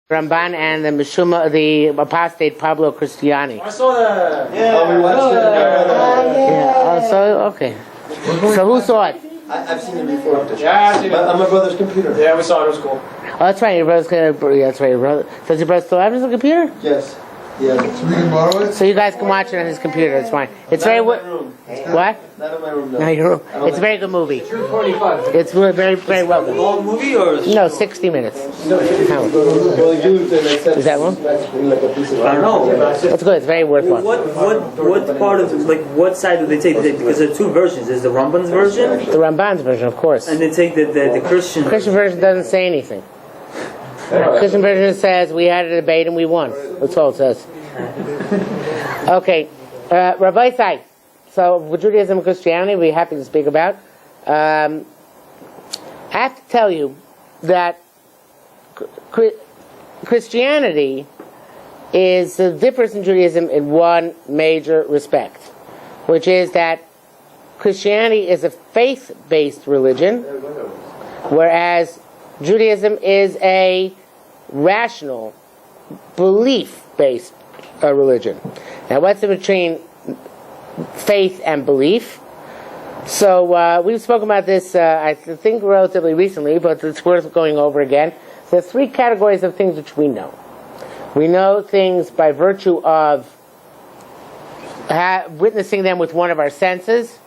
Ramban and the Meshuma, the apostate Pablo Cristiani. I saw that. Yeah, we watched it. Yeah. So okay. So who saw it? I've seen it before. Yeah, I've seen it. On my brother's computer. Yeah, we saw it. It was cool. Oh, that's right. Your brother's gonna. Yeah, that's right. Your brother. Does your brother still have his computer? Yes. Yeah. So we can borrow it? So you guys can watch it on his computer. It's fine. It's very. What? Not in my room. No, your room. It's a very good movie. True 45. It's very, very well done. Long movie or? No, 60 minutes. How? Is that one? I don't know. It's good. It's very worthwhile. What part of what side do they take? Because there are two versions. There's the Ramban's version, The Ramban's version, of course. and they take the Christian. The Christian version doesn't say anything. The Christian version says we had a debate and we won. That's all it says. Okay, Rabbi Sai. So, with Judaism and Christianity, we're happy to speak about. I have to tell you that Christianity is the difference in Judaism in one major respect, which is that Christianity is a faith-based religion, whereas Judaism is a rational, belief-based religion. Now, what's in between faith and belief? So we've spoken about this, I think, relatively recently, but it's worth going over again. There are three categories of things which we know. We know things by virtue of witnessing them with one of our senses: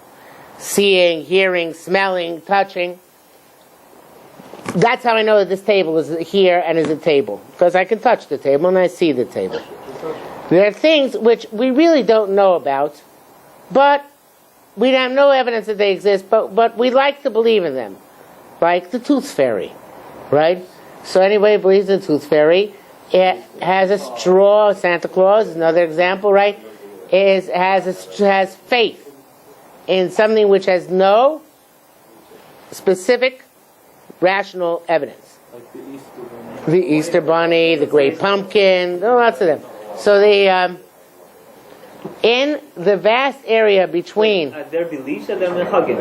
seeing, hearing, smelling, touching. That's how I know that this table is here and is a table, because I can touch the table and I see the table. There are things which we really don't know about, but we have no evidence that they exist, but we like to believe in them, like the tooth fairy, right? So anybody who believes in the tooth fairy, it has a straw. Santa Claus is another example, right? Has faith in something which has no specific rational evidence. Like the Easter Bunny. The Easter Bunny, the Great Pumpkin, lots of them. So in the vast area between... Their beliefs are they're minhagim.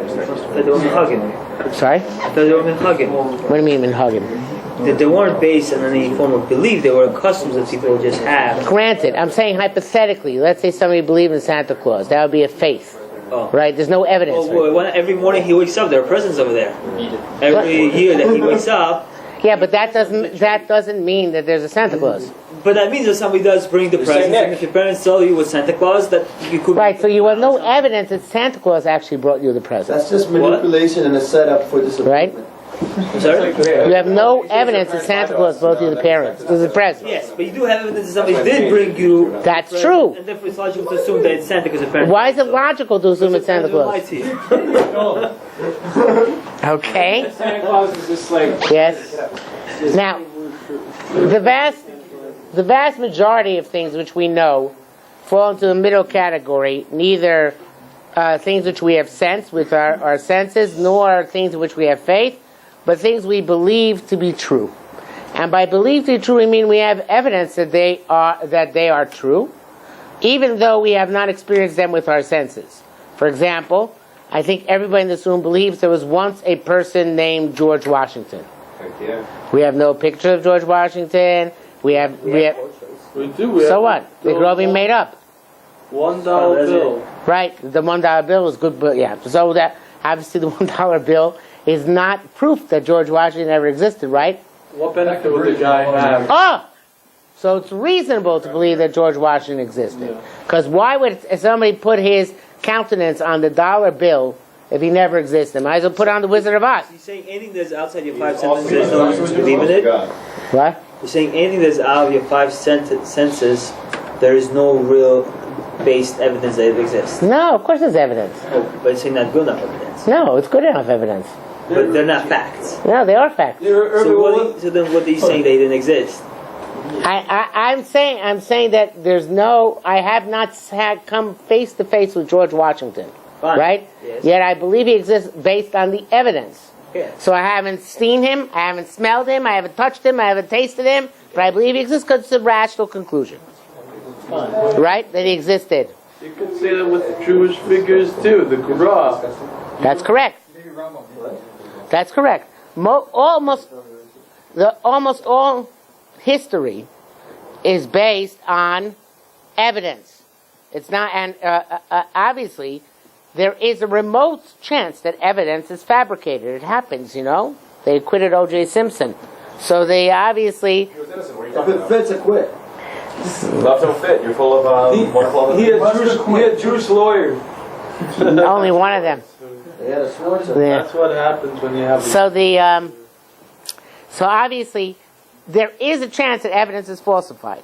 That they were minhagim. Sorry? That they were minhagim. What do you mean minhagim? That they weren't based on any form of belief. They were customs that people just have. Granted, I'm saying hypothetically, let's say somebody believed in Santa Claus. That would be a faith. Oh. Right? There's no evidence. Every morning he wakes up, there are presents over there. Every year that he wakes up. Yeah, but that doesn't mean that there's a Santa Claus. But that means that somebody does bring the presents. And if your parents tell you it was Santa Claus, that you could... Right, so you have no evidence that Santa Claus actually brought you the present. That's just manipulation and a setup for disappointment. Right? Sorry? You have no evidence that Santa Claus brought you the present. Yes, but you do have evidence that somebody did bring you... That's true. And therefore it's logical to assume that it's Santa because the parents... Why is it logical to assume it's Santa Claus? Okay. Santa Claus is just like... Yes. Now, the vast majority of things which we know fall into the middle category, neither things which we have sense with our senses, nor things in which we have faith, but things we believe to be true. And by believe to be true, we mean we have evidence that they are true, even though we have not experienced them with our senses. For example, I think everybody in this room believes there was once a person named George Washington. We have no picture of George Washington. We do. So what? They could all be made up. $1 bill. Right. The $1 bill is good, but yeah. So that obviously the $1 bill is not proof that George Washington ever existed, right? What benefit would the guy have? Oh! So it's reasonable to believe that George Washington existed. Because why would somebody put his countenance on the dollar bill if he never existed? Might as well put on the Wizard of Oz. You're saying anything that's outside your five senses, there's no reason to believe in it? What? You're saying anything that's out of your five senses, there is no real based evidence that it exists? No, of course there's evidence. Oh, but you're saying not good enough evidence? No, it's good enough evidence. But they're not facts. No, they are facts. So then what are you saying they didn't exist? I'm saying that there's no... I have not come face to face with George Washington. Fine. Right? Yes. Yet I believe he exists based on the evidence. Yeah. So I haven't seen him, I haven't smelled him, I haven't touched him, I haven't tasted him, but I believe he exists because it's a rational conclusion. Right? That he existed. You could say that with the Jewish figures too, the Qur'an. That's correct. That's correct. Almost all history is based on evidence. It's not, and obviously, there is a remote chance that evidence is fabricated. It happens, you know. They acquitted O.J. Simpson. So they obviously... He was innocent. What are you If talking it about? fits, acquit. Love don't fit. You're full of wonderful... He had Jewish lawyers. Only one of them. They had a Schwarzer. Yeah. That's what happens when you have... So obviously, there is a chance that evidence is falsified.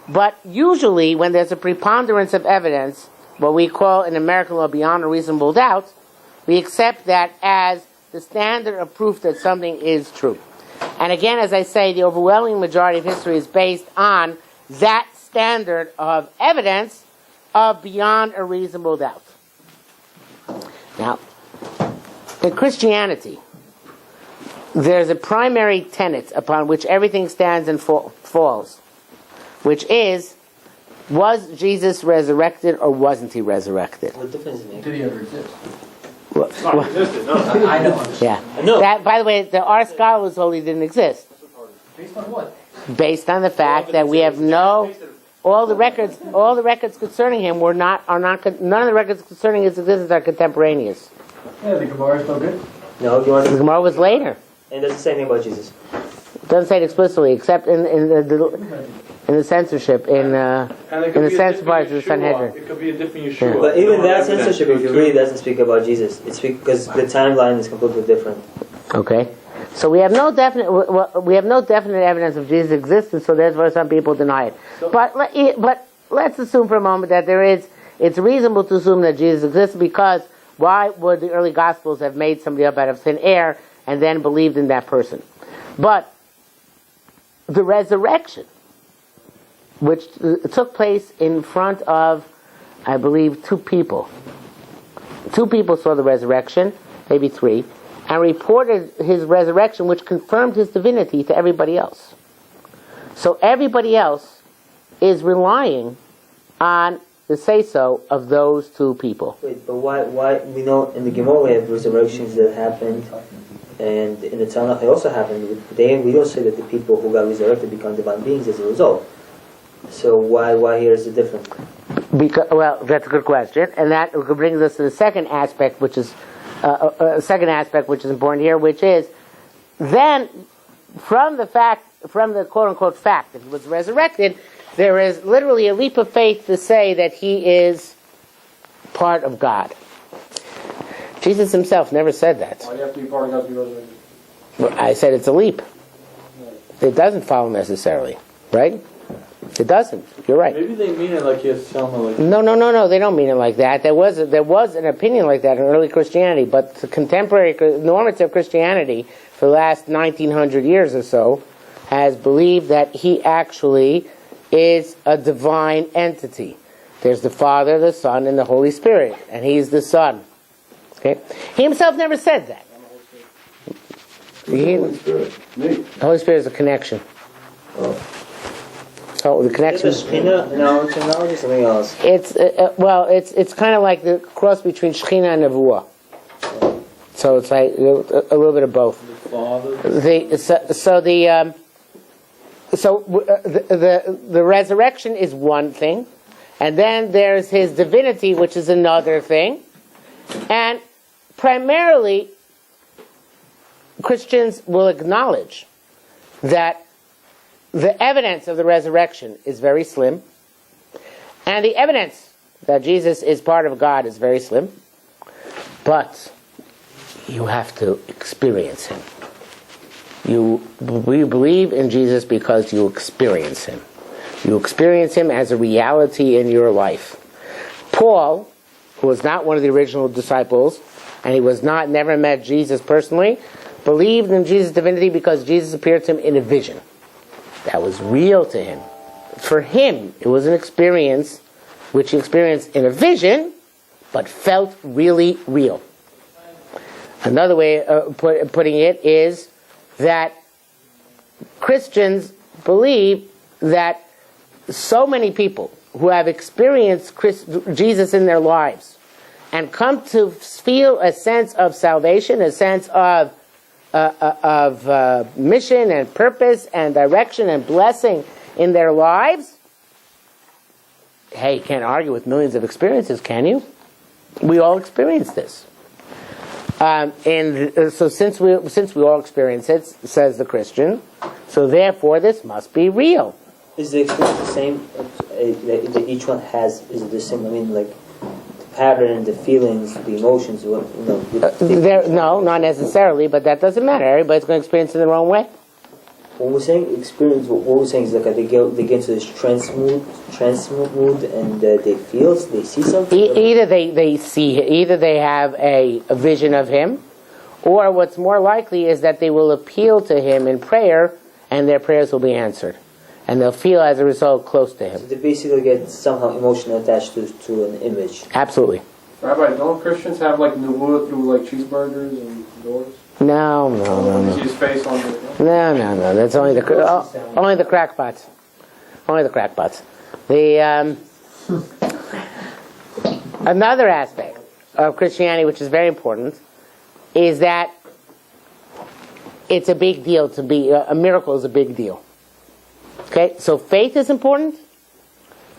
But usually, when there's a preponderance of evidence, what we call in American law beyond a reasonable doubt, we accept that as the standard of proof that something is true. And again, as I say, the overwhelming majority of history is based on that standard of evidence of beyond a reasonable doubt. Now, in Christianity, there's a primary tenet upon which everything stands and falls, which is, was Jesus resurrected or wasn't he resurrected? What difference does it make? Did he ever exist? Non-existent, no. I know. Yeah. No. That, by the way, our scholars hold he didn't exist, Based on what? based on the fact that we have all the records concerning him none of the records concerning his existence are contemporaneous. Yeah, the Gemara is no good. No, you want The to... Gemara was later. And it doesn't say anything about Jesus. It doesn't say it explicitly, except in the censorship, in the censored parts of the Sanhedrin. It could be a different Yeshua. But even that censorship, if you read, doesn't speak about Jesus. It's because the timeline is completely different. Okay, so we have no definite evidence of Jesus' existence. So therefore, some people deny it. But let's assume for a moment that it's reasonable to assume that Jesus exists, because why would the early Gospels have made somebody up out of thin air and then believed in that person? But the resurrection, which took place in front of, I believe, two people. Two people saw the resurrection, maybe three, and reported his resurrection, which confirmed his divinity to everybody else. So everybody else is relying on the say-so of those two people. Wait, but why? We know in the Gemara we have resurrections that happened, and in the Tanakh they also happened. We don't say that the people who got resurrected become divine beings as a result. So why here is it different? Because, well, that's a good question, and that brings us to the second aspect, which is important here, which is then from the quote-unquote fact that he was resurrected, there is literally a leap of faith to say that he is part of God. Jesus himself never said that. Why do you have to be part of God to be resurrected? Well, I said it's a leap. It doesn't follow necessarily, right? It doesn't. You're right. Maybe they mean it like he has to tell them like... No. They don't mean it like that. There was an opinion like that in early Christianity, but the contemporary normative Christianity for the last 1900 years or so has believed that he actually is a divine entity. There's the Father, the Son, and the Holy Spirit, and he's the Son. Okay, he himself never said that. Holy Spirit. Me. The Holy Spirit is a connection. So the connection. Is it Shekhinah? No, it's analogy or something else. It's kind of like the cross between Shekhinah and Nevuah. So it's like a little bit of both. The resurrection is one thing, and then there's his divinity, which is another thing, and primarily Christians will acknowledge that the evidence of the resurrection is very slim, and the evidence that Jesus is part of God is very slim, but you have to experience him. We believe in Jesus because you experience him. You experience him as a reality in your life. Paul, who was not one of the original disciples, and he never met Jesus personally, believed in Jesus' divinity because Jesus appeared to him in a vision. That was real to him. For him, it was an experience which he experienced in a vision, but felt really real. Another way of putting it is that Christians believe that so many people who have experienced Jesus in their lives and come to feel a sense of salvation, a sense of mission and purpose and direction and blessing in their lives, hey, you can't argue with millions of experiences, can you? We all experience this. So since we all experience it, says the Christian, so therefore this must be real. Is the experience the same that each one has? Is it the same? I mean, like the pattern, the feelings, the emotions. No, not necessarily, but that doesn't matter. Everybody's going to experience it in their own way. When we're saying experience, what we're saying is like they get into this trance mood, and they feel, they see something. Either they have a vision of him, or what's more likely is that they will appeal to him in prayer, and their prayers will be answered, and they'll feel as a result close to him. So they basically get somehow emotionally attached to an image. Absolutely. Rabbi, don't Christians have like nevuah through like cheeseburgers and doors? No. See his face on the... No. That's only the crackpots. Only the crackpots. Another aspect of Christianity, which is very important, is that it's a big deal to be a miracle is a big deal. Okay, so faith is important,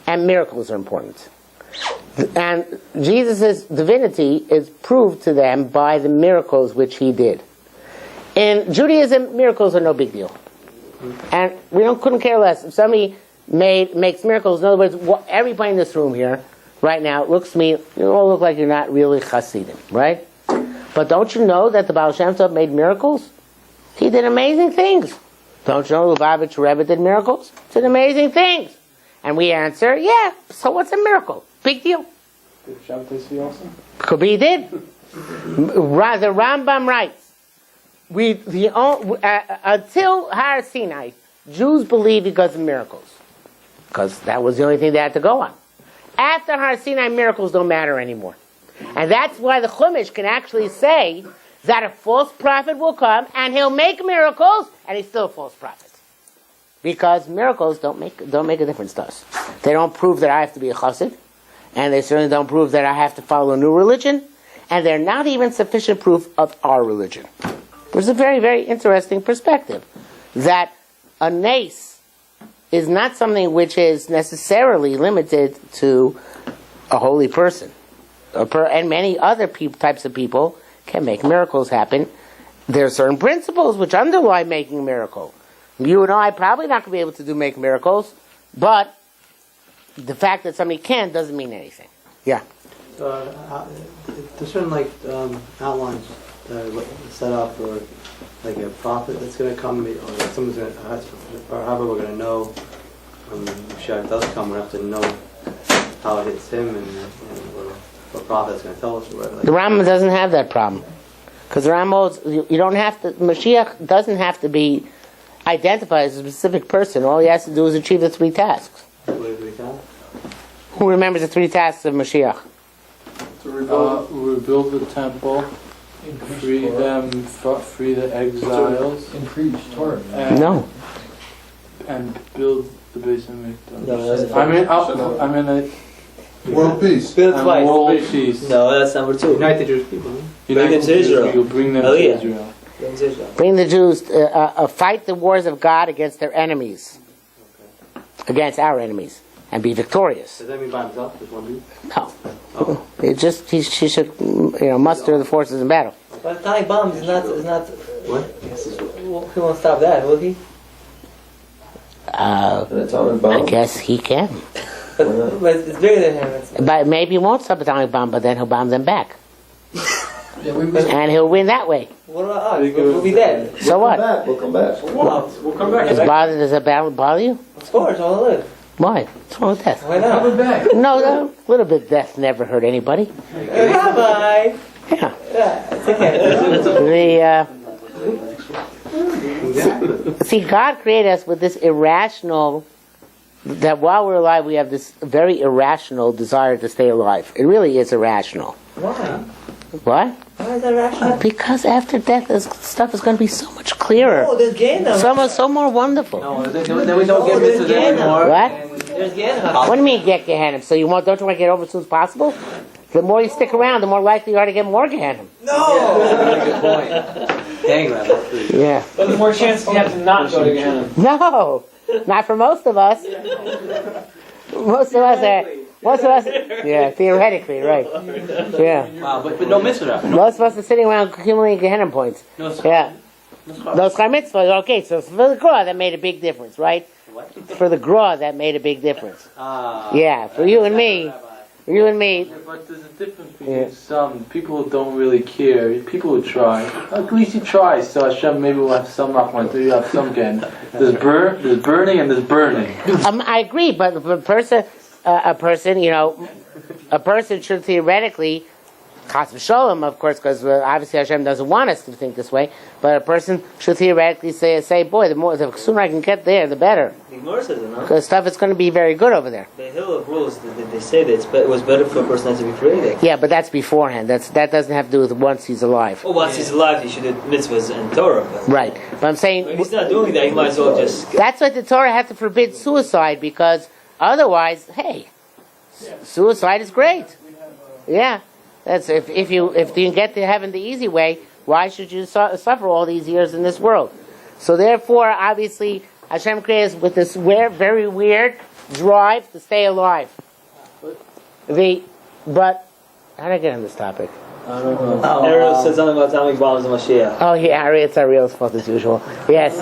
and miracles are important. And Jesus' divinity is proved to them by the miracles which he did. In Judaism, miracles are no big deal. And we couldn't care less. If somebody makes miracles, in other words, everybody in this room here, right now, looks to me, you all look like you're not really Hasidim, right? But don't you know that the Baal Shem Tov made miracles? He did amazing things. Don't you know Lubavitch Rebbe did miracles? He did amazing things. And we answer, yeah, so what's a miracle? Big deal. Did Shabtai see also? Could be he did. The Rambam writes, until Har Sinai, Jews believed because of miracles. Because that was the only thing they had to go on. After Har Sinai, miracles don't matter anymore. And that's why the Chumash can actually say that a false prophet will come and he'll make miracles and he's still a false prophet. Because miracles don't make a difference to us. They don't prove that I have to be a chassid, and they certainly don't prove that I have to follow a new religion, and they're not even sufficient proof of our religion. There's a very, very interesting perspective that a nace is not something which is necessarily limited to a holy person. And many other types of people can make miracles happen. There are certain principles which underlie making a miracle. You and I probably not going to be able to make miracles, but the fact that somebody can doesn't mean anything. Yeah. There's certain outlines set up for like a prophet that's going to come, or someone's going to, or however we're going to know when Mashiach does come. We have to know how it hits him and what prophet's going to tell us or whatever. The Rambam doesn't have that problem, because the Rambam holds you don't have to. Mashiach doesn't have to be identified as a specific person. All he has to do is achieve the 3 tasks. Who remembers the 3 tasks of Mashiach? To rebuild the temple, free the exiles, Increase Torah. and build the Beis Hamikdash. No, I mean, World peace. Build and twice. world peace. No, that's number 2. Unite the Jewish people. United to Israel. You bring them to Israel. Bring the Jews fight the wars of God against their enemies, against our enemies, and be victorious. Does that mean by himself? Just one dude? No, he should muster the forces in battle. But atomic bombs is not. What? He won't stop that, will he? I guess he can. But it's bigger than him. But maybe he won't stop atomic bomb, but then he'll bomb them back. And he'll win that way. What about us? We'll be dead. So what? We'll come back. We'll come back. Does a battle bother you? Of course, I want to live. Why? What's wrong with death? Why not? Coming back. No, a little bit of death never hurt anybody. Bye. Yeah. It's okay. See, God created us with this irrational, that while we're alive we have this very irrational desire to stay alive. It really is irrational. Why? What? Why is that rational? Because after death, this stuff is going to be so much clearer. Oh, there's Gehenna. So more wonderful. No, then we don't get rid of that anymore. What? There's Gehenna. What do you mean get Gehenna? So don't you want to get over as soon as possible? The more you stick around, the more likely you are to get more Gehenna. No! That's a really good point. paying that. Yeah. But the more chance you have to not go to Gehenna. No, not for most of us. Most of us are. Yeah, theoretically, right. Yeah. Wow, but no mitzvah. Most of us are sitting around accumulating Gehenna points. No, Yeah. Those Chai Mitzvah, okay, so for the Gra, that made a big difference, right? For the Gra, that made a big difference. Yeah, for you and me. For you and me. But there's a difference between some people who don't really care, people who try. At least you try, so Hashem maybe will have some rahman, you have some gain. There's burning and there's burning. I agree, but a person, a person should theoretically, Chas v'sholem, of course, because obviously Hashem doesn't want us to think this way, but a person should theoretically say, boy, the sooner I can get there, the better. The Gemara says it, no? Because stuff is going to be very good over there. The Hill of Rules, they say that it was better for a person not to be created. Yeah, but that's beforehand. That doesn't have to do with once he's alive. Oh, once he's alive, he should do mitzvahs and Torah. Right. But I'm saying... If he's not doing that, he might as well just... That's why the Torah had to forbid suicide, because otherwise, hey, suicide is great. Yeah. That's if you can get to heaven the easy way, why should you suffer all these years in this world? So therefore, obviously, Hashem creates with this very weird drive to stay alive. But how did I get on this topic? Ariel said something about atomic bombs and Mashiach. Oh yeah, it's Ariel's fault as usual. Yes.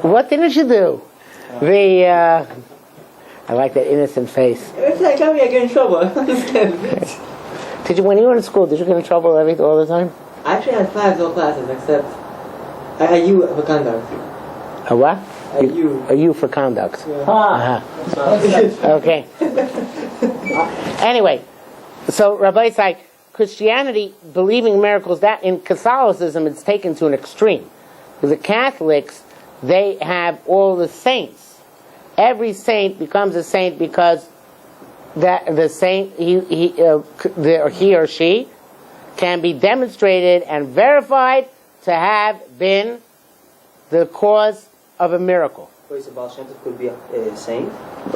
What didn't you do? I like that innocent face. Every time I come here, I get in trouble. Did you, when you were in school, did you get in trouble all the time? I actually had 5 no classes, except I had you for conduct. A what? A U. A U for conduct. Ah. Okay. Anyway, so Rabbi Isai, Christianity, believing in miracles, that in Catholicism it's taken to an extreme. The Catholics, they have all the saints. Every saint becomes a saint because that the saint he or she can be demonstrated and verified to have been the cause of a miracle. Wait, so Baal Shem Tov could be a saint?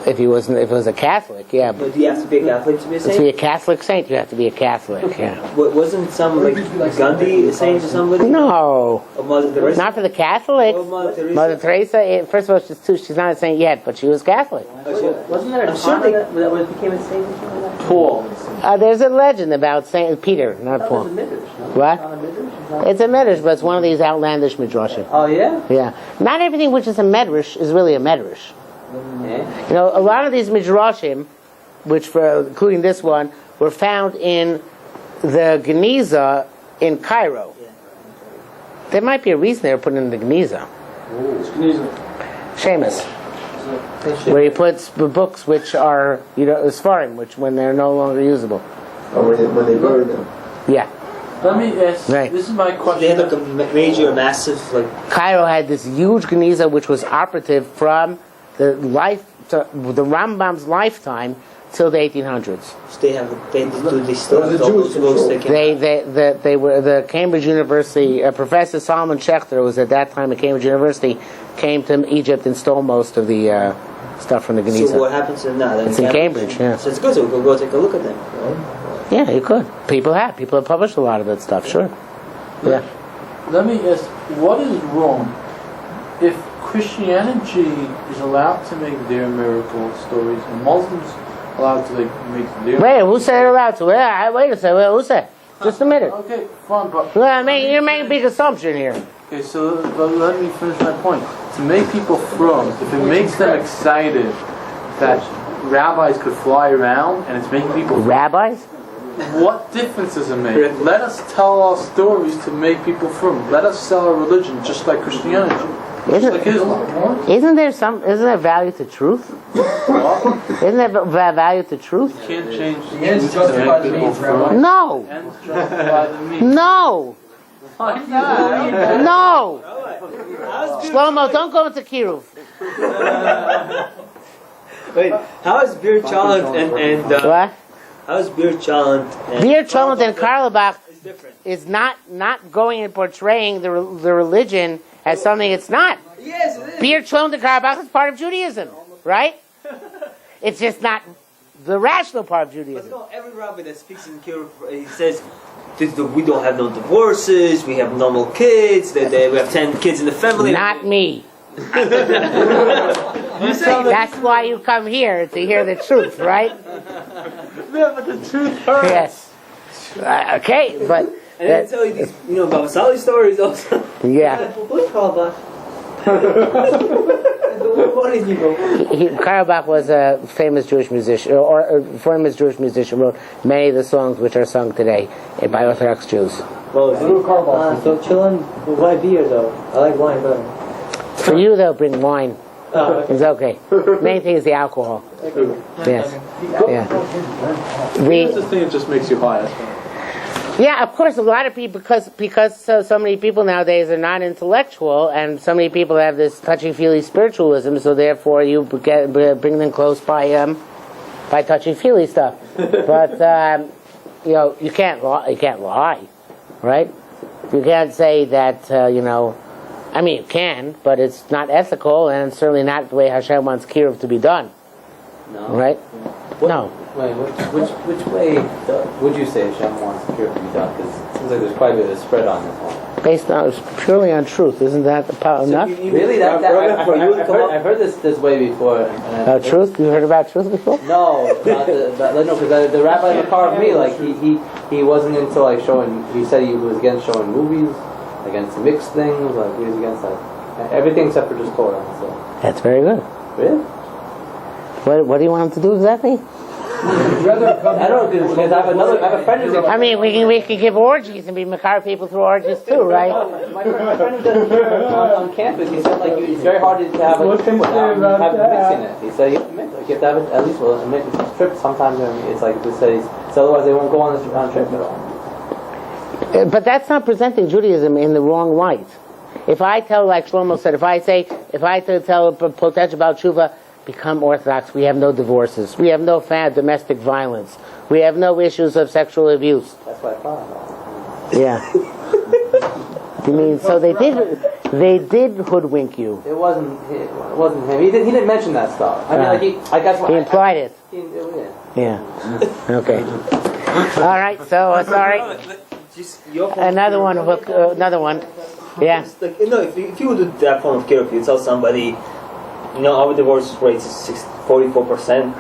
If he was a Catholic, yeah. But do you have to be a Catholic to be a saint? To be a Catholic saint, you have to be a Catholic. Yeah. Wasn't some like Gandhi a saint or somebody? No. Or Mother Teresa? Not for the Catholics. Or Mother Teresa? Mother Teresa, first of all, she's not a saint yet, but she was Catholic. Wasn't there a sure that became a saint? Paul. There's a legend about Saint Peter, not Paul. What? It's a medrash, but it's one of these outlandish midrashim. Oh yeah? Yeah. Not everything which is a medrash is really a medrash. Yeah. You know, a lot of these midrashim, including this one, were found in the Geniza in Cairo. There might be a reason they were put in the Geniza. Seamus. Where he puts the books which are, Sfarim, which when they're no longer usable. Or when they buried them. Yeah. Let me ask, Right. this is my They question. had like a major, massive, like... Cairo had this huge Geniza which was operative from the Rambam's lifetime till the 1800s. They still have those books they can... They were the Cambridge University Professor Solomon Schechter was at that time at Cambridge University, came to Egypt and stole most of the stuff from the Geniza. So what happens to them now? It's in Cambridge, yeah. So it's good, so we'll go take a look at them, right? Yeah, you could. People have published a lot of that stuff, sure. Yeah. Let me ask, what is wrong if Christianity is allowed to make their miracle stories and Muslims allowed to make their... Wait, who said it allowed to? Wait a second. Who said? Just a minute. Okay, fine, but... You're making a big assumption here. Okay, so let me finish my point. To make people from, if it makes them excited that rabbis could fly around and it's making people... Rabbis? What difference does it make? Let us tell our stories to make people from. Let us sell our religion just like Christianity. Just like Islam. Isn't there value to truth? What? Isn't there value to truth? You can't change the truth to make people from. No! Ends justify the means. No! No! Shlomo, don't go into Kiruv. Wait, how is Bir Chalent and What? how is Bir Chalent and... Bir Chalent and Karlebach is different. is not going and portraying the religion as something it's not. Yes, it is. Bir Chalent and Karlebach is part of Judaism, right? It's just not the rational part of But Judaism. no, every rabbi that speaks in Kiruv, he says, we don't have no divorces, we have normal kids, we have 10 kids in the family. Not me. That's why you come here, to hear the truth, right? Yeah, but the truth hurts. Yes. Okay, but And then tell you these, Baba Sali stories also. yeah. Who's Karlbach? What is he, bro? Karabach was a famous Jewish musician, or a famous Jewish musician, wrote many of the songs which are sung today by Orthodox Jews. Well, so chillin' with white beer though. I like wine better. For you, they'll bring wine. It's okay. Main thing is the alcohol. Yes. Yeah. That's the thing that just makes you high. That's fine. Yeah, of course, a lot of people, because so many people nowadays are not intellectual, and so many people have this touchy-feely spiritualism, so therefore you bring them close by touchy-feely stuff. But you can't lie, right? You can't say that I mean, you can, but it's not ethical, and it's certainly not the way Hashem wants kiruv to be done. No. Right? No. Wait, which way would you say Hashem wants the cure to be done? Because it seems like there's quite a bit of spread on this one. Based on purely on truth, isn't that enough? Really? I've heard this way before. Truth? You heard about truth before? No, because the rabbi in the car of me, like he wasn't into like showing. He said he was against showing movies, against mixed things, like he was against like everything except for just Torah. So. That's very good. Really? What do you want him to do exactly? I don't know, because I have a friend who's I mean, we can give orgies and be makar people through orgies too, right? My friend who does on campus, he said like it's very hard to have a trip without having mixing it. He said you have to have it at least a mixed trip sometimes. It's like they say, so otherwise they won't go on trip at all. But that's not presenting Judaism in the wrong light. If I tell, like Shlomo said, if I tell a potential about tshuva, become Orthodox, we have no divorces, we have no domestic violence, we have no issues of sexual abuse. That's what I thought. Yeah. You mean so they did hoodwink you? It wasn't him. He didn't mention that stuff. I mean, he implied it. Yeah. Okay. All right. So sorry. Another one. Yeah. If you would do that form of kiruv, you tell somebody, our divorce rate is 44%.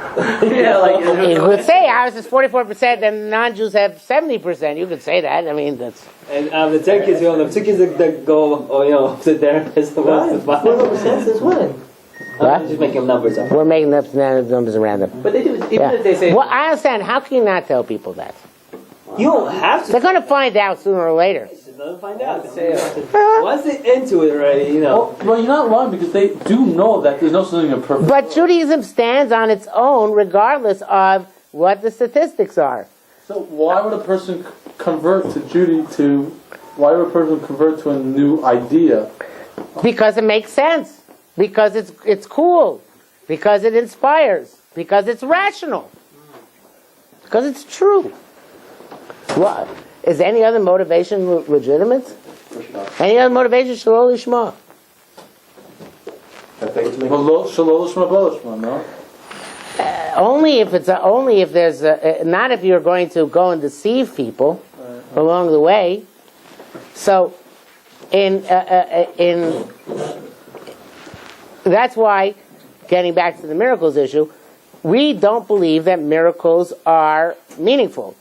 Yeah, like you could say ours is 44%, and non-Jews have 70%. You could say that. I mean, that's. And the 10 kids, the 2 kids that go, sit there as the ones that buy. 44% is when? What? I'm just making numbers up. We're making up numbers around them. But they do. Even if they say. Well, I understand. How can you not tell people that? You don't have to. They're going to find out sooner or later. They'll find out. Once they're into it already, Well, you're not wrong because they do know that there's no such thing as perfect. But Judaism stands on its own regardless of what the statistics are. So why would a person convert to why would a person convert to a new idea? Because it makes sense. Because it's cool. Because it inspires. Because it's rational. Because it's true. What? Is any other motivation legitimate? Any other motivation? Shalol lishma. Shalol lishma, no? Only if there's not if you're going to go and deceive people along the way. So, in that's why, getting back to the miracles issue, we don't believe that miracles are meaningful,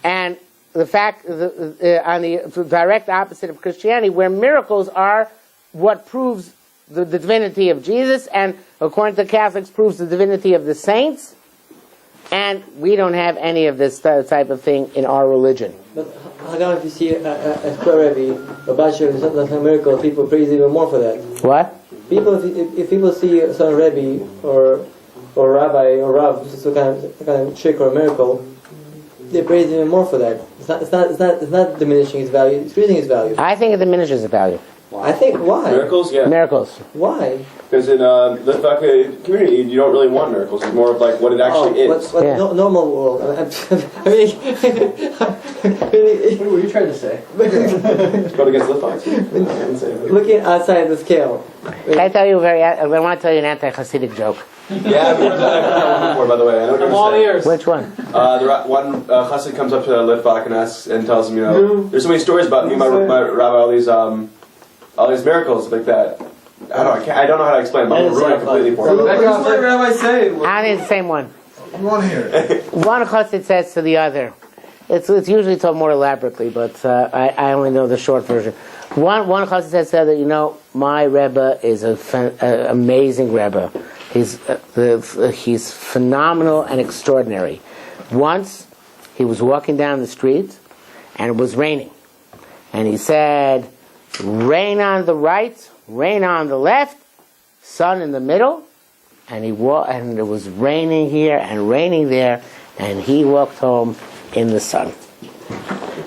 and the fact on the direct opposite of Christianity, where miracles are what proves the divinity of Jesus, and according to Catholics, proves the divinity of the saints, and we don't have any of this type of thing in our religion. But how come if you see a square Rebbe, a Bashar, that's a miracle, people praise even more for that? What? People, if people see some Rebbe or Rabbi or Rav, some kind of trick or a miracle, they praise even more for that. It's not diminishing its value. It's increasing its value. I think it diminishes the value. I think why? Miracles, yeah. Miracles. Why? Because in the Vakka community, you don't really want miracles. It's more of like what it actually is. What normal world. I mean, What were you trying to say? Go against the fights. looking outside the scale. I want to tell you an anti-Hasidic joke. Yeah, I've heard that one before, by the way. I know what I'm you're all saying. ears. Which one? One chassid comes up to Litvak and asks and tells him, there's so many stories about me, my rabbi, all these miracles like that. I don't know how to explain them. I'm going to ruin it completely for him. What does my rabbi say? I need the same one. You want to hear it? One chassid says to the other. It's usually told more elaborately, but I only know the short version. One chassid says to the other, my Rebbe is an amazing Rebbe. He's phenomenal and extraordinary. Once he was walking down the street and it was raining, and he said, "Rain on the right, rain on the left, sun in the middle." And and it was raining here and raining there, and he walked home in the sun.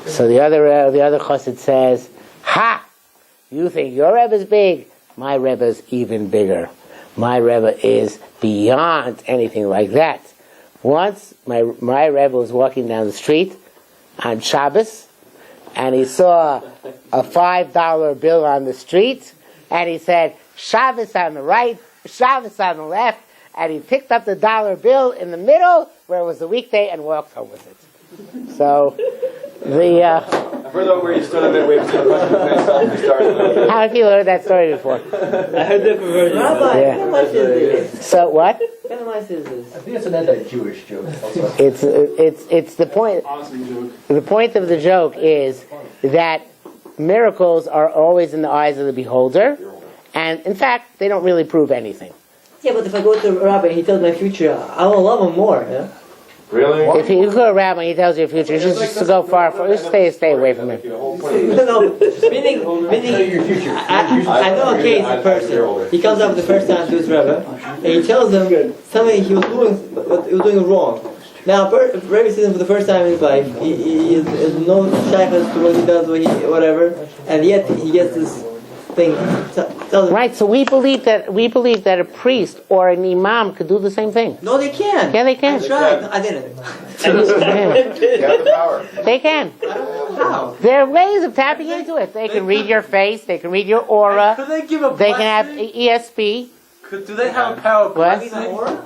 So the other chassid says, "Ha! You think your Rebbe is big? My Rebbe is even bigger. My Rebbe is beyond anything like that." Once my Rebbe was walking down the street on Shabbos, and he saw a $5 bill on the street, and he said, "Shabbos on the right, Shabbos on the left," and he picked up the dollar bill in the middle where it was a weekday and walked home with it. So I've heard that where you stood on that way to the question and started. how have you heard that story before? I heard that from Rabbi, Yeah. what kind of mice is this? So what? What kind of mice is this? I think it's an anti-Jewish joke. Also. It's the point. Awesome joke. The point of the joke is that miracles are always in the eyes of the beholder, and in fact, they don't really prove anything. Yeah, but if I go to a rabbi and he tells my future, I will love him more. Yeah? Really? If you go around and he tells you your future, just to go far, just stay away from him. No, meaning, I know a case, a person. He comes up the first time to his rabbi, and he tells him something he was doing wrong. Now, if Rabbi sees him for the first time in his life, he has no shaykhs to what he does, whatever, and yet he gets this thing. Tells him, Right. So we believe that a priest or an imam could do the same thing. no, they can. Yeah, they can. I tried. I didn't. Yeah, You have the power. they can. How? There are ways of tapping into it. They can read your face. They can read your aura. Could they give a They can have blessing? ESP. Do they have a power of What? blessing?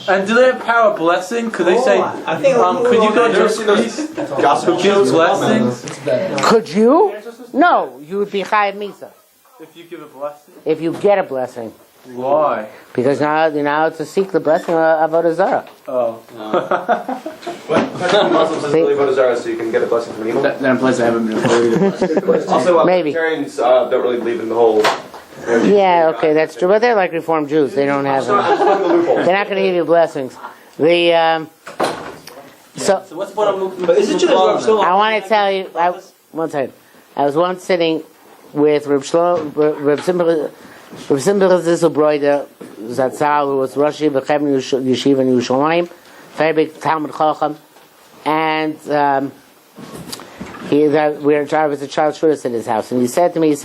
And do they have power of blessing? Could they say, I think could you go to Never a seen those priest gossip who gives shows? blessings? Could you? No, you would be chayav misa If you give a blessing? if you get a blessing, Why? because now to seek the blessing of Avodah Zarah. Oh. Muslims doesn't believe in Zara, so you can get a blessing from an imam. That implies I haven't been affiliated. Also, Maybe. Vegetarians don't really believe in the whole. Yeah, okay, that's true. But they're like Reformed Jews. They don't have. I'm just finding the loophole. They're not going to give you blessings. So So what's the point of But is it true that Rav I want to tell you. One second. I was once sitting with Reb Simcha Zisselbroide Zatzal, who was Rosh Yeshiva in Yerushalayim, very big Talmud Chacham, and we were in charge of a child shulus in his house, and he said to me,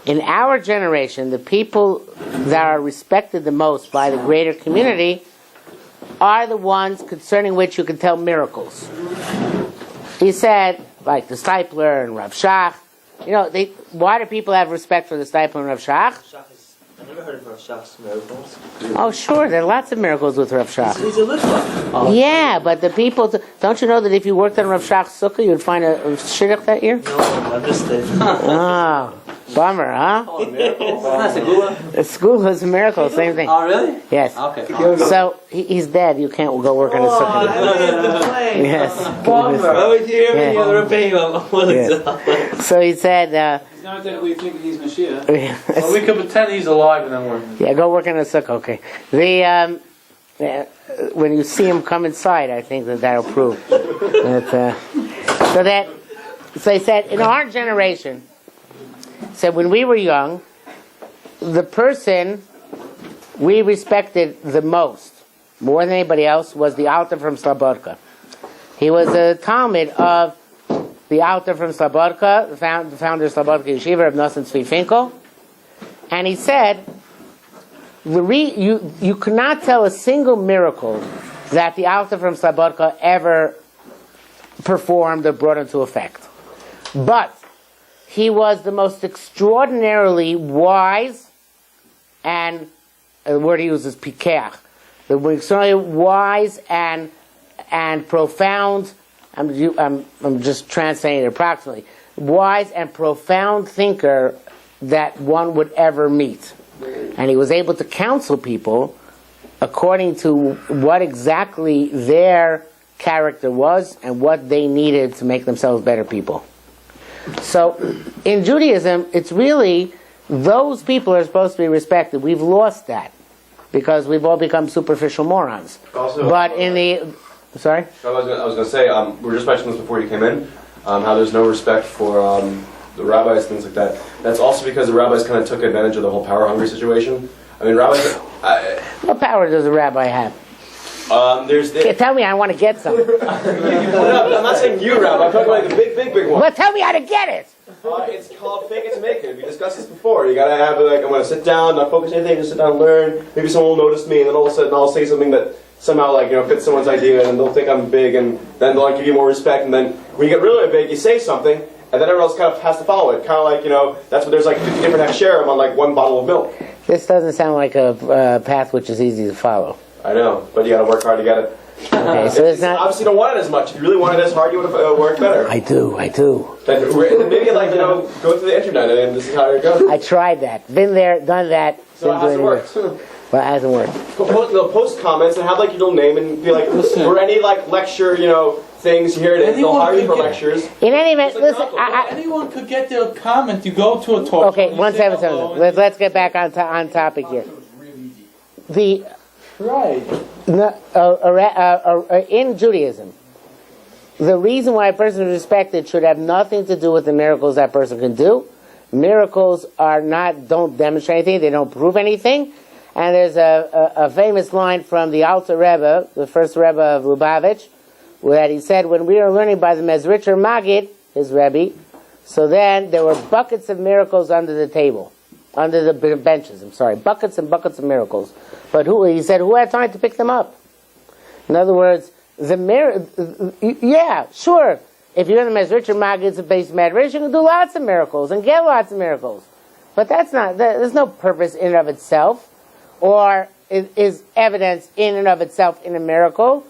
in our generation, the people that are respected the most by the greater community are the ones concerning which you can tell miracles. He said, like the Stipler and Rav Shach. Why do people have respect for the Stipler and Rav Shach? I never heard of Rav Shach's miracles. Oh, sure, there are lots of miracles with Rav Shach. He's a Litva. Yeah, but the people, don't you know that if you worked on Rav Shach's sukkah, you'd find a shidduch that year? No, I missed it. Oh, bummer, huh? The school was a miracle, same thing. Oh, really? Yes. Okay. So he's dead. You can't go work on his sukkah. Yes. Yes. So he said. It's not that we think he's Mashiach. Well, we could pretend he's alive and then work. Yeah, go work in a sukkah. Okay. When you see him come inside, I think that'll prove. So he said, in our generation, said when we were young, the person we respected the most, more than anybody else, was the Alter from Slobodka. He was a Talmud of the Alter from Slobodka, the founder of Slobodka Yeshiva of Nosson Tzvi Finkel, and he said, you could not tell a single miracle that the Alter from Slobodka ever performed or brought into effect. But he was the most extraordinarily wise and the word he uses, pikach. The wise and profound. I'm just translating it approximately. Wise and profound thinker that one would ever meet, and he was able to counsel people according to what exactly their character was and what they needed to make themselves better people. So, in Judaism, it's really those people are supposed to be respected. We've lost that because we've all become superficial morons. Also, but in the sorry, I was going to say we were just mentioning this before you came in, how there's no respect for the rabbis, things like that. That's also because the rabbis kind of took advantage of the whole power hungry situation. I mean, rabbis. What power does a rabbi have? Tell me, I want to get some. No, I'm not saying you, Rabbi. I'm talking about the big one. Well, tell me how to get it. It's called fake it to make it. We discussed this before. You gotta have I'm gonna sit down, not focus on anything, just sit down and learn. Maybe someone will notice me, and then all of a sudden I'll say something that somehow fits someone's idea, and they'll think I'm big, and then they'll give you more respect. And then when you get really big, you say something, and then everyone else kind of has to follow it. Kind of that's what there's 50 different hasherium on one bottle of milk. This doesn't sound like a path which is easy to follow. I know, but you gotta work hard to get it. Okay, so it's not. Obviously, you don't want it as much. If you really want it as hard, you would have worked better. I do. Then maybe go to the internet, and this is how it goes. I tried that. Been there, done that. So it hasn't worked. Well, it hasn't worked. Post comments and have your little name and be like, for any lecture, things. Here it is. They'll hire you for lectures. In any event, listen. Anyone could get their comment. You go to a talk. Okay, 177. Let's get back on topic here. Right. In Judaism, the reason why a person is respected should have nothing to do with the miracles that person can do. Miracles don't demonstrate anything, they don't prove anything. And there's a famous line from the Alter Rebbe, the first Rebbe of Lubavitch, where he said, when we were learning by the Mezritcher Maggid, his Rebbe, so then there were buckets of miracles under the table. Under the benches, buckets and buckets of miracles. But he said, who had time to pick them up? In other words, yeah, sure. If you're in the Mezritcher Maggid's base Medrash, you can do lots of miracles and get lots of miracles. But there's no purpose in and of itself, or is evidence in and of itself in a miracle.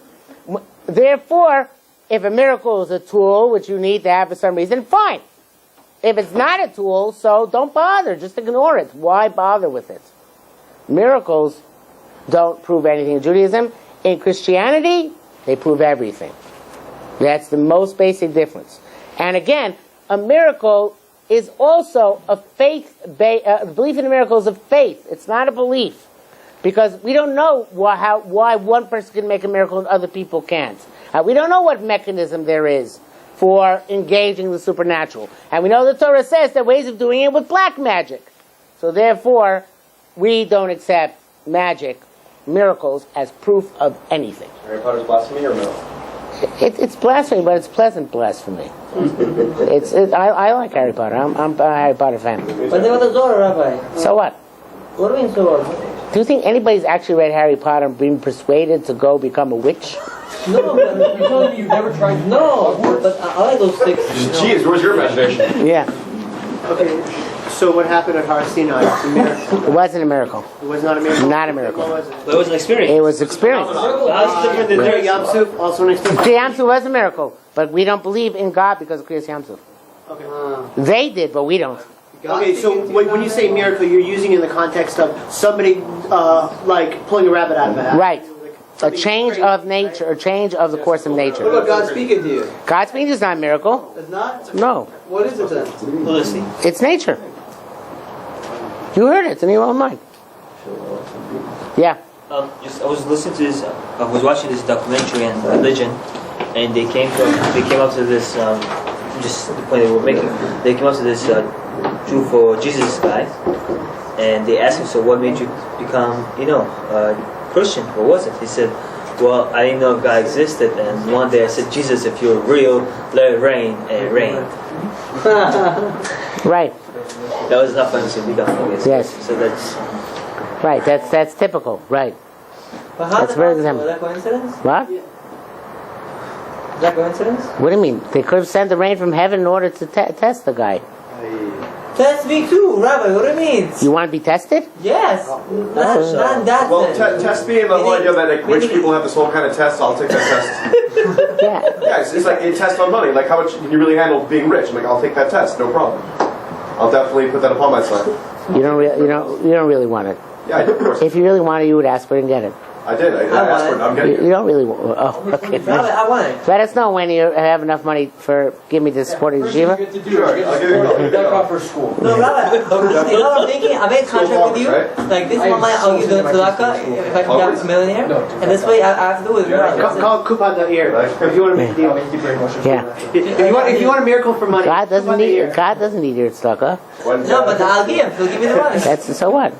Therefore, if a miracle is a tool which you need to have for some reason, fine. If it's not a tool, so don't bother. Just ignore it. Why bother with it? Miracles don't prove anything in Judaism. In Christianity, they prove everything. That's the most basic difference. And again, a miracle is also a faith. Belief in a miracle is a faith. It's not a belief. Because we don't know why one person can make a miracle and other people can't. We don't know what mechanism there is for engaging the supernatural. And we know the Torah says there are ways of doing it with black magic. So therefore, we don't accept magic, miracles, as proof of anything. Harry Potter's blasphemy or no? It's blasphemy, but it's pleasant blasphemy. I like Harry Potter. I'm a Harry Potter fan. But they were the Torah, Rabbi. So what? What do you mean, so what? Do you think anybody's actually read Harry Potter and been persuaded to go become a witch? No, but You're telling me you've never tried? no, but I like those six. Jeez, where's your imagination? Yeah. Okay, so what happened at Har Sinai? It's a miracle. It wasn't a miracle. It was not a miracle. Not a miracle. What was it? It was an experience. It was experience. The Kriyat Yam Suf, also an experience. Kriyat Yam Suf was a miracle, but we don't believe in God because of Kriyat Yam Suf. Okay. They did, but we don't. Okay, so when you say miracle, you're using it in the context of somebody pulling a rabbit out of a hat. Right. A change of nature, a change of the course of What nature. about God speaking to you? God speaking is not a miracle. It's not? No. What is it then? Lucy. It's nature. You heard it. It's in your own mind. Yeah. I was listening to this. I was watching this documentary on religion, and they came up to this. Just the point they were making. They came up to this Jew for Jesus guy, and they asked him, "So what made you become, Christian? What was it?" He said, "Well, I didn't know if God existed, and one day I said, Jesus, if you're real, let it rain, and it rained." Right. That was enough for him to become. Yes. So that's. Right. That's typical. Right. But how That's very example. Was that coincidence? What? Is that coincidence? What do you mean? They could have sent the rain from heaven in order to test the guy. Test me too, Rabbi. What do you mean? You want to be tested? Yes. Not that Well, sense. test me and the whole idea that like, rich people have this whole kind of test. I'll take that test. Yeah. Yeah, it's like a test on money. Like how much can you really handle being rich? I'm like, I'll take that test, no problem. I'll definitely put that upon myself. You don't really want it. Yeah, of course. If you really want it, you would ask for it and get it. I did. I asked for it. I'm getting You it. don't really want. Oh, okay. Rabbi, I want it. Let us know when you have enough money for give me to support the yeshiva. Sure, I'll give you a for school. No, Rabbi, you know what I'm thinking? I made a contract with you. Right? Like, this one line, I'll use the tzedakah if I can become this millionaire. And this way, I have to do it. Call coupon the ear if you want to make a deal. Yeah. If you want a miracle for money, God doesn't coupon the ear. need your tzedakah. No, but I'll give. He'll give me the money. That's so what?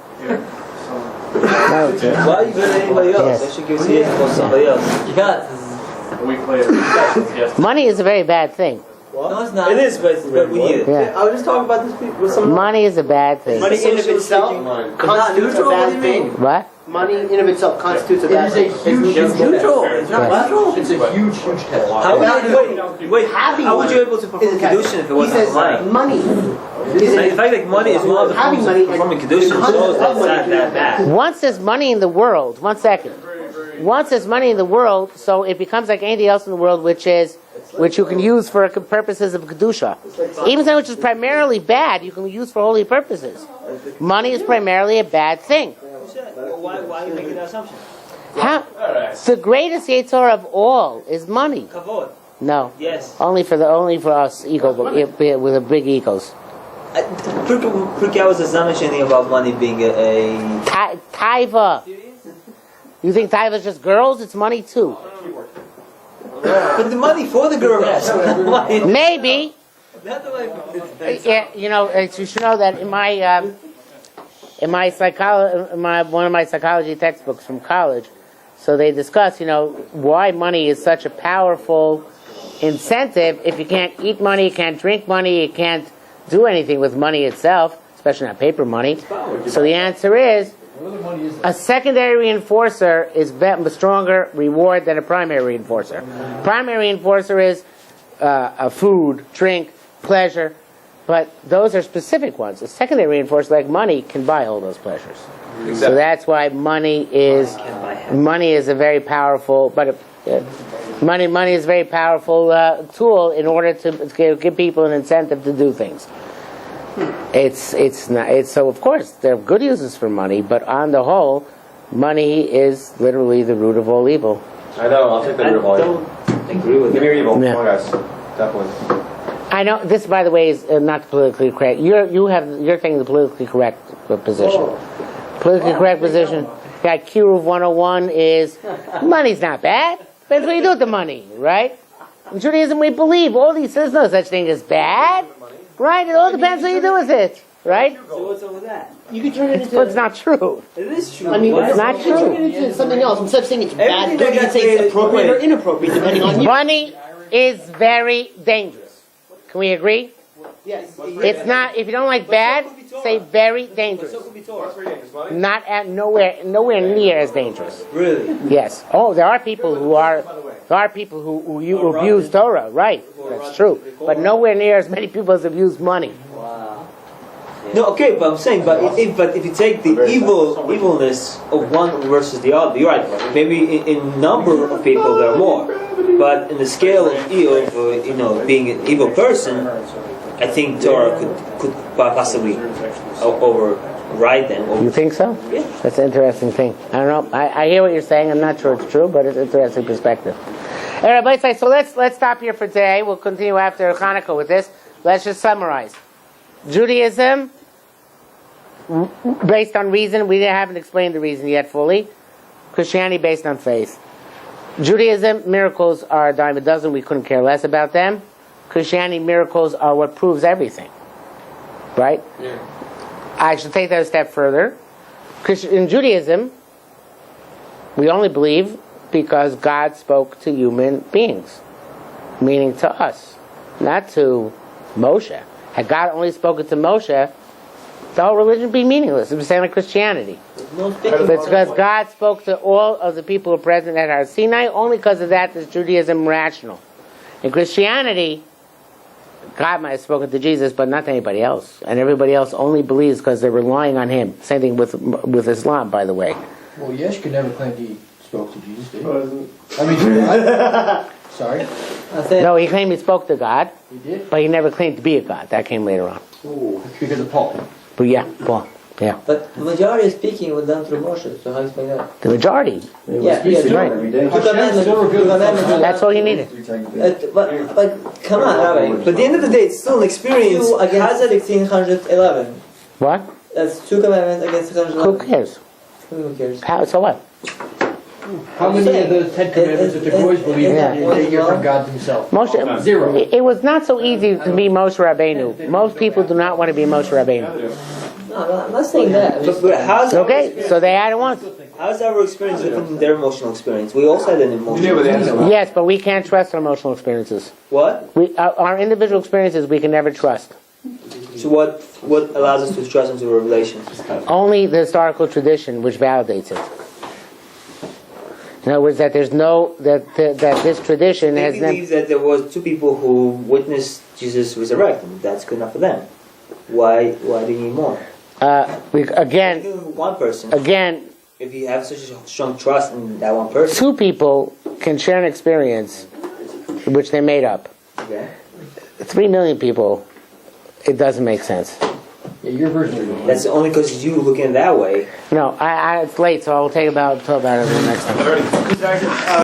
No, it's Why are you giving it to anybody else? Yes. They should give it to somebody else. Because A week later. money is a very bad thing. no, it's not. It is, but we need it. Yeah. I was just talking about this with some. Money is a bad thing. Money in of itself constitutes a neutral? What do bad you thing. mean? What? Money in of itself constitutes a bad thing. It's neutral. It's not neutral. It's a huge test. How wait, how would you be able to perform Kedushin if it He wasn't says for money? money. In fact, like money is one of the Having forms money of performing Kedushin, shows that it's not that bad. Once there's money in the world, one second. Once there's money in the world, so it becomes like anything else in the world, which you can use for purposes of kedusha. Even something which is primarily bad, you can use for holy purposes. Money is primarily a bad thing. Why are you making that assumption? How? The greatest Yetzirah of all is money. Kavod. No, Yes. only for us ego, with the big egos. Pretty I was assumption about money being a Taiva. You think Taiva is just girls? It's money too. but the money for the girls. Maybe. Not the money. Yeah, you should know that in one of my psychology textbooks from college, so they discuss, why money is such a powerful incentive. If you can't eat money, you can't drink money, you can't do anything with money itself, especially not paper money. So the answer is, a secondary reinforcer is a stronger reward than a primary reinforcer. Primary reinforcer is food, drink, pleasure, but those are specific ones. A secondary reinforcer, like money, can buy all those pleasures. Exactly. So that's why money is a very powerful, money is a very powerful tool in order to give people an incentive to do things. So of course there are good uses for money, but on the whole, money is literally the root of all evil. I know. I'll take the root of all evil. Agree with Give me your evil. Yeah. Come on, guys. Definitely. I know this, by the way, is not politically correct. You're taking the politically correct position. Politically correct position. Got Kiruv 101 is money's not bad. Depends what you do with the money, right? In Judaism, we believe there's no such thing as bad, right? It all depends what you do with it, right? So what's up with that? You could turn it into. But it's not true. It is true. I mean, It's not you could turn true. it into something else. Instead of saying it's bad, Everything you that can say gets it's appropriate made- or inappropriate, depending on you. Money is very dangerous. Can we agree? Yes. It's not. If you don't like bad, say very dangerous. Not at nowhere near as dangerous. Really? Yes. Oh, there are people who abuse Torah. Right. That's true. But nowhere near as many people as abuse money. No, okay, but I'm saying, but if you take the evilness of one versus the other, you're right. Maybe in number of people there are more, but in the scale of being an evil person, I think Torah could possibly override them. You think so? Yeah. That's an interesting thing. I don't know. I hear what you're saying. I'm not sure it's true, but it's an interesting perspective. All right, so let's stop here for today. We'll continue after Hanukkah with this. Let's just summarize. Judaism, based on reason. We haven't explained the reason yet fully. Christianity, based on faith. Judaism, miracles are a dime a dozen. We couldn't care less about them. Christianity, miracles are what proves everything. Right? Yeah. I should take that a step further. In Judaism, we only believe because God spoke to human beings, meaning to us, not to Moshe. Had God only spoken to Moshe, the whole religion would be meaningless. It would be saying like Christianity. But it's because God spoke to all of the people who are present at Har Sinai. Only because of that is Judaism rational. In Christianity, God might have spoken to Jesus, but not to anybody else. And everybody else only believes because they're relying on him. Same thing with Islam, by the way. Well, Yeshua never claimed he spoke to Jesus, did he? I mean, sorry? No, he claimed he spoke to God, He did? but he never claimed to be a God. That came later on. That's because of Paul. But yeah, Paul. Yeah. But the majority of speaking was done through Moshe, so how do you explain that? The majority. Yeah, right. That's all you needed. But come on, Rabbi. But at the end of the day, it's still an experience. Two against 1611. What? That's 2 commandments against Who 611. cares? Who cares? So what? How many of those 10 commandments that the boys believe they hear from God himself? Moshe, Zero. it was not so easy to be Moshe Rabbeinu. Most people do not want to be Moshe Rabbeinu. No, I'm not saying that. But how's Okay, so they had it once. How's our experience different from their emotional experience? We also had an emotional experience. Yes, but we can't trust our emotional experiences. What? Our individual experiences we can never trust. So what allows us to trust into a relation? Only the historical tradition which validates it. In other words, that there's no that this tradition They has believe that there was 2 people who witnessed Jesus resurrect, and that's good enough for them. Why do you need more? Again, one person. Again, if you have such a strong trust in that one person, 2 people can share an experience which they made up. okay. 3 million people, it doesn't make sense. Yeah, your version. That's only because you looking at it that way. No, it's late, so I'll talk about it next time.